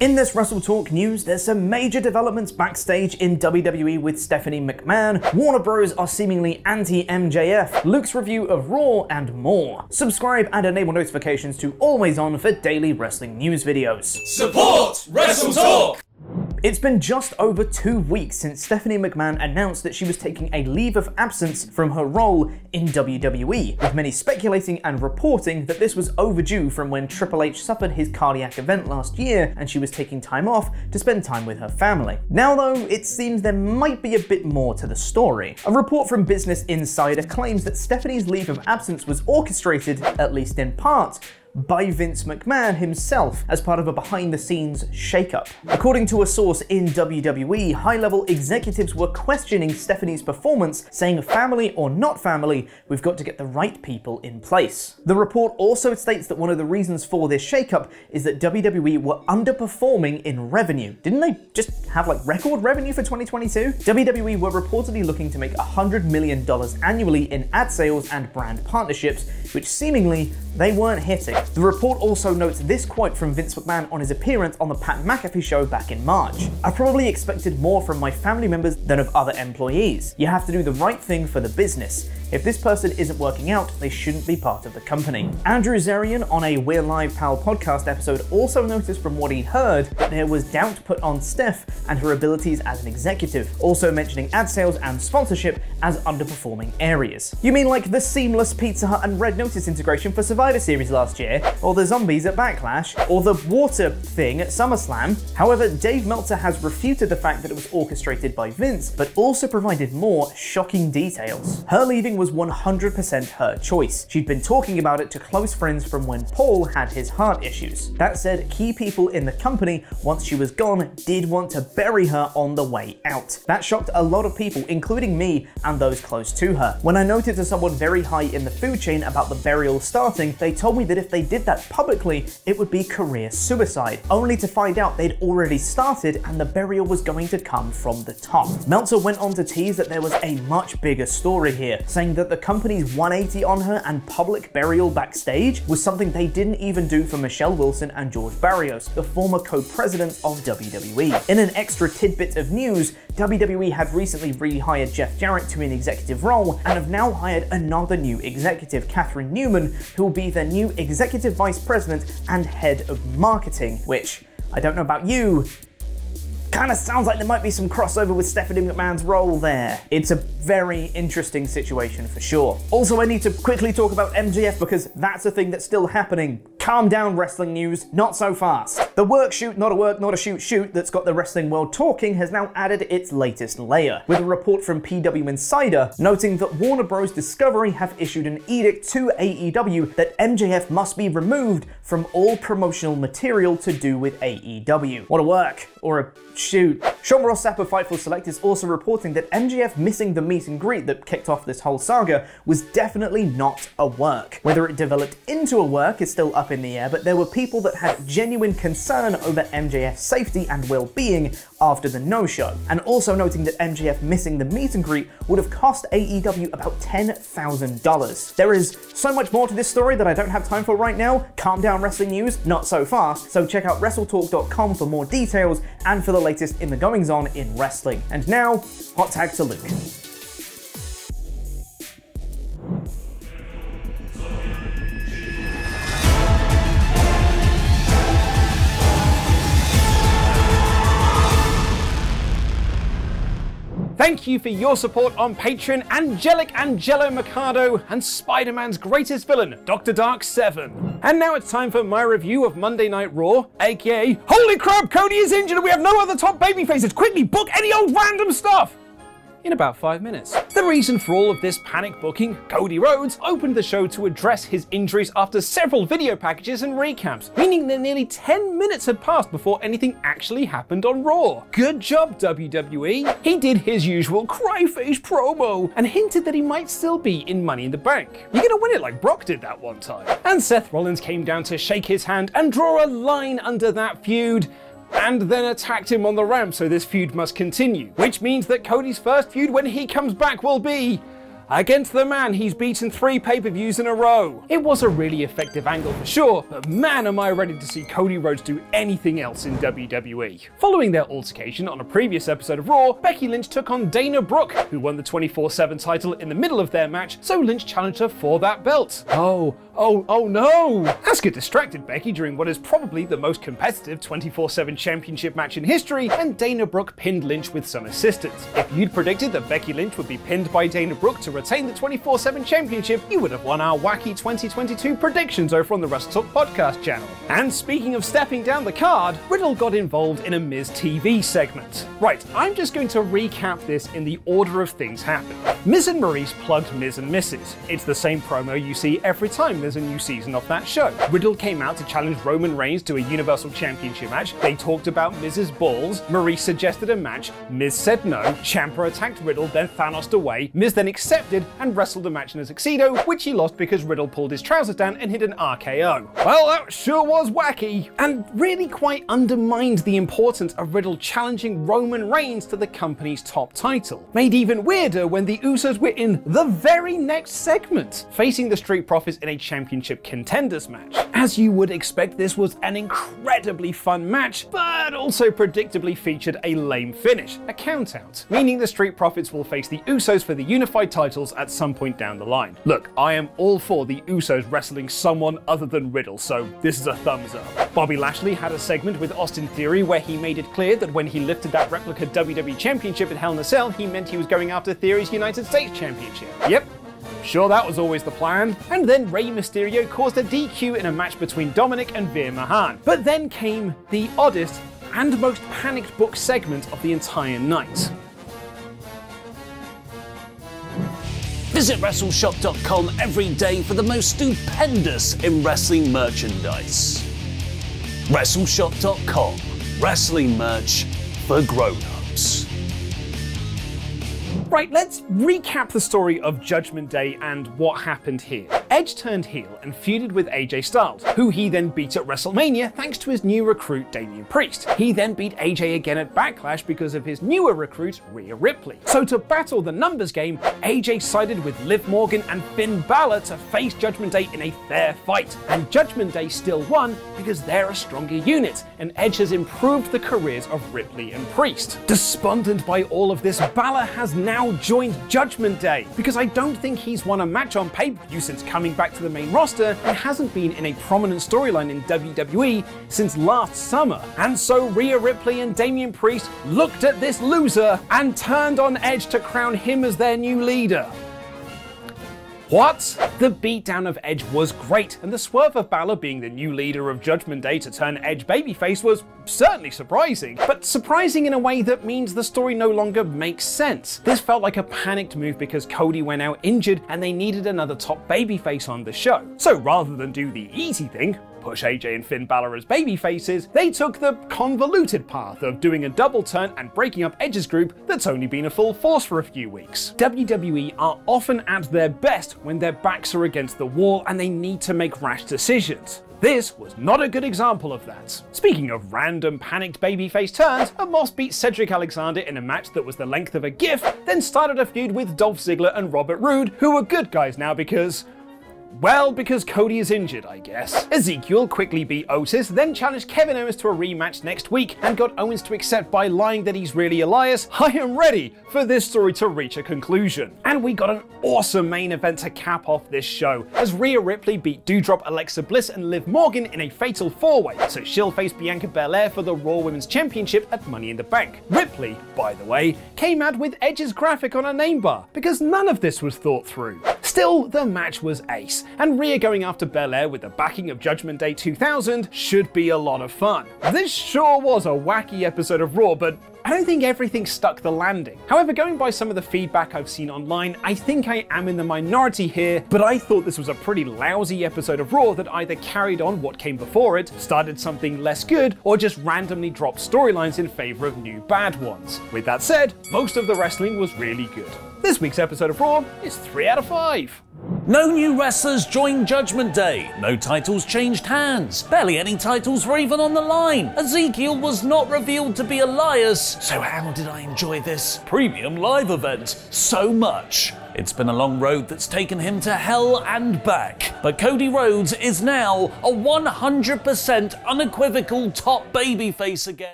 In this WrestleTalk news, there's some major developments backstage in WWE with Stephanie McMahon, Warner Bros are seemingly anti-MJF, Luke's review of Raw, and more. Subscribe and enable notifications to always on for daily wrestling news videos. Support WrestleTalk! It's been just over 2 weeks since Stephanie McMahon announced that she was taking a leave of absence from her role in WWE, with many speculating and reporting that this was overdue from when Triple H suffered his cardiac event last year and she was taking time off to spend time with her family. Now though, it seems there might be a bit more to the story. A report from Business Insider claims that Stephanie's leave of absence was orchestrated, at least in part, by Vince McMahon himself as part of a behind-the-scenes shakeup. According to a source in WWE, high-level executives were questioning Stephanie's performance, saying family or not family, we've got to get the right people in place. The report also states that one of the reasons for this shakeup is that WWE were underperforming in revenue. Didn't they just have like record revenue for 2022? WWE were reportedly looking to make $100 million annually in ad sales and brand partnerships, which seemingly they weren't hitting. The report also notes this quote from Vince McMahon on his appearance on the Pat McAfee show back in March. I probably expected more from my family members than of other employees. You have to do the right thing for the business. If this person isn't working out, they shouldn't be part of the company. Andrew Zarian on a We're Live Pal podcast episode also noticed from what he'd heard that there was doubt put on Steph and her abilities as an executive, also mentioning ad sales and sponsorship as underperforming areas. You mean like the seamless Pizza Hut and Red Notice integration for Survivor Series last year, or the zombies at Backlash, or the water thing at SummerSlam? However, Dave Meltzer has refuted the fact that it was orchestrated by Vince, but also provided more shocking details. Her leaving was 100% her choice. She'd been talking about it to close friends from when Paul had his heart issues. That said, key people in the company, once she was gone, did want to bury her on the way out. That shocked a lot of people, including me and those close to her. When I noted to someone very high in the food chain about the burial starting, they told me that if they did that publicly, it would be career suicide, only to find out they'd already started and the burial was going to come from the top. Meltzer went on to tease that there was a much bigger story here, saying that the company's 180 on her and public burial backstage was something they didn't even do for Michelle Wilson and George Barrios, the former co-presidents of WWE. In an extra tidbit of news, WWE had recently rehired Jeff Jarrett to an executive role and have now hired another new executive, Catherine Newman, who will be their new executive vice president and head of marketing, which, I don't know about you, kind of sounds like there might be some crossover with Stephanie McMahon's role there. It's a very interesting situation for sure. Also, I need to quickly talk about MJF because that's a thing that's still happening. Calm down, wrestling news, not so fast. The work shoot, not a shoot that's got the wrestling world talking has now added its latest layer, with a report from PW Insider noting that Warner Bros. Discovery have issued an edict to AEW that MJF must be removed from all promotional material to do with AEW. What a work, or a shoot. Sean Ross Sapp of Fightful Select is also reporting that MJF missing the meet and greet that kicked off this whole saga was definitely not a work. Whether it developed into a work is still up in the air, but there were people that had genuine concern over MJF's safety and well-being after the no-show. And also noting that MJF missing the meet and greet would have cost AEW about $10,000. There is so much more to this story that I don't have time for right now. Calm down, wrestling news, not so fast. So check out WrestleTalk.com for more details and for the latest in the goings-on in wrestling. And now, hot tag to Luke. Thank you for your support on Patreon, Angelic Angelo Mercado, and Spider-Man's greatest villain, Dr. Dark 7. And now it's time for my review of Monday Night Raw, aka Holy crap, Cody is injured and we have no other top babyfaces, quickly book any old random stuff! In about 5 minutes. The reason for all of this panic booking, Cody Rhodes opened the show to address his injuries after several video packages and recaps, meaning that nearly 10 minutes had passed before anything actually happened on Raw. Good job, WWE. He did his usual cry-face promo and hinted that he might still be in Money in the Bank. You're gonna win it like Brock did that one time. And Seth Rollins came down to shake his hand and draw a line under that feud, and then attacked him on the ramp, so this feud must continue. Which means that Cody's first feud when he comes back will be against the man he's beaten 3 pay-per-views in a row. It was a really effective angle for sure, but man am I ready to see Cody Rhodes do anything else in WWE. Following their altercation on a previous episode of Raw, Becky Lynch took on Dana Brooke, who won the 24/7 title in the middle of their match, so Lynch challenged her for that belt. Oh no! Asuka distracted Becky during what is probably the most competitive 24/7 championship match in history, and Dana Brooke pinned Lynch with some assistance. If you'd predicted that Becky Lynch would be pinned by Dana Brooke to retain the 24/7 championship, you would have won our wacky 2022 predictions over on the WrestleTalk podcast channel. And speaking of stepping down the card, Riddle got involved in a Miz TV segment. Right, I'm just going to recap this in the order of things happened. Miz and Maurice plugged Miz and Mrs. It's the same promo you see every time there's a new season of that show. Riddle came out to challenge Roman Reigns to a Universal Championship match. They talked about Miz's balls. Maurice suggested a match. Miz said no. Ciampa attacked Riddle, then Thanos'd away. Miz then accepted and wrestled a match in a tuxedo, which he lost because Riddle pulled his trousers down and hit an RKO. Well, that sure was wacky, and really quite undermined the importance of Riddle challenging Roman Reigns to the company's top title. Made even weirder when the Usos were in the very next segment, facing the Street Profits in a championship contenders match. As you would expect, this was an incredibly fun match, but also predictably featured a lame finish, a countout, meaning the Street Profits will face the Usos for the unified titles at some point down the line. Look, I am all for the Usos wrestling someone other than Riddle, so this is a thumbs up. Bobby Lashley had a segment with Austin Theory where he made it clear that when he lifted that replica WWE Championship at Hell in a Cell, he meant he was going after Theory's United States Championship. Yep. Sure, that was always the plan. And then Rey Mysterio caused a DQ in a match between Dominic and Veer Mahaan. But then came the oddest and most panicked book segment of the entire night. Visit WrestleShop.com every day for the most stupendous in wrestling merchandise. WrestleShop.com. Wrestling merch for grown-ups. Right, let's recap the story of Judgment Day and what happened here. Edge turned heel and feuded with AJ Styles, who he then beat at WrestleMania thanks to his new recruit Damian Priest. He then beat AJ again at Backlash because of his newer recruit Rhea Ripley. So to battle the numbers game, AJ sided with Liv Morgan and Finn Balor to face Judgment Day in a fair fight. And Judgment Day still won because they're a stronger unit, and Edge has improved the careers of Ripley and Priest. Despondent by all of this, Balor has now joined Judgment Day, because I don't think he's won a match on pay-per-view since coming back to the main roster and hasn't been in a prominent storyline in WWE since last summer. And so Rhea Ripley and Damian Priest looked at this loser and turned on Edge to crown him as their new leader. What? The beatdown of Edge was great, and the swerve of Balor being the new leader of Judgment Day to turn Edge babyface was certainly surprising, but surprising in a way that means the story no longer makes sense. This felt like a panicked move because Cody went out injured and they needed another top babyface on the show. So rather than do the easy thing, push AJ and Finn Balor as babyfaces, they took the convoluted path of doing a double turn and breaking up Edge's group that's only been a full force for a few weeks. WWE are often at their best when their backs are against the wall and they need to make rash decisions. This was not a good example of that. Speaking of random panicked babyface turns, Omos beat Cedric Alexander in a match that was the length of a GIF, then started a feud with Dolph Ziggler and Robert Roode, who are good guys now because Cody is injured, I guess. Ezekiel quickly beat Otis, then challenged Kevin Owens to a rematch next week, and got Owens to accept by lying that he's really Elias. I am ready for this story to reach a conclusion. And we got an awesome main event to cap off this show, as Rhea Ripley beat Doudrop, Alexa Bliss, and Liv Morgan in a fatal four-way, so she'll face Bianca Belair for the Raw Women's Championship at Money in the Bank. Ripley, by the way, came out with Edge's graphic on a name bar, because none of this was thought through. Still, the match was ace, and Rhea going after Belair with the backing of Judgment Day 2000 should be a lot of fun. This sure was a wacky episode of Raw, but I don't think everything stuck the landing. However, going by some of the feedback I've seen online, I think I am in the minority here, but I thought this was a pretty lousy episode of Raw that either carried on what came before it, started something less good, or just randomly dropped storylines in favor of new bad ones. With that said, most of the wrestling was really good. This week's episode of Raw is 3 out of 5. No new wrestlers joined Judgment Day. No titles changed hands. Barely any titles were even on the line. Ezekiel was not revealed to be Elias. So how did I enjoy this premium live event so much? It's been a long road that's taken him to hell and back. But Cody Rhodes is now a 100% unequivocal top babyface again.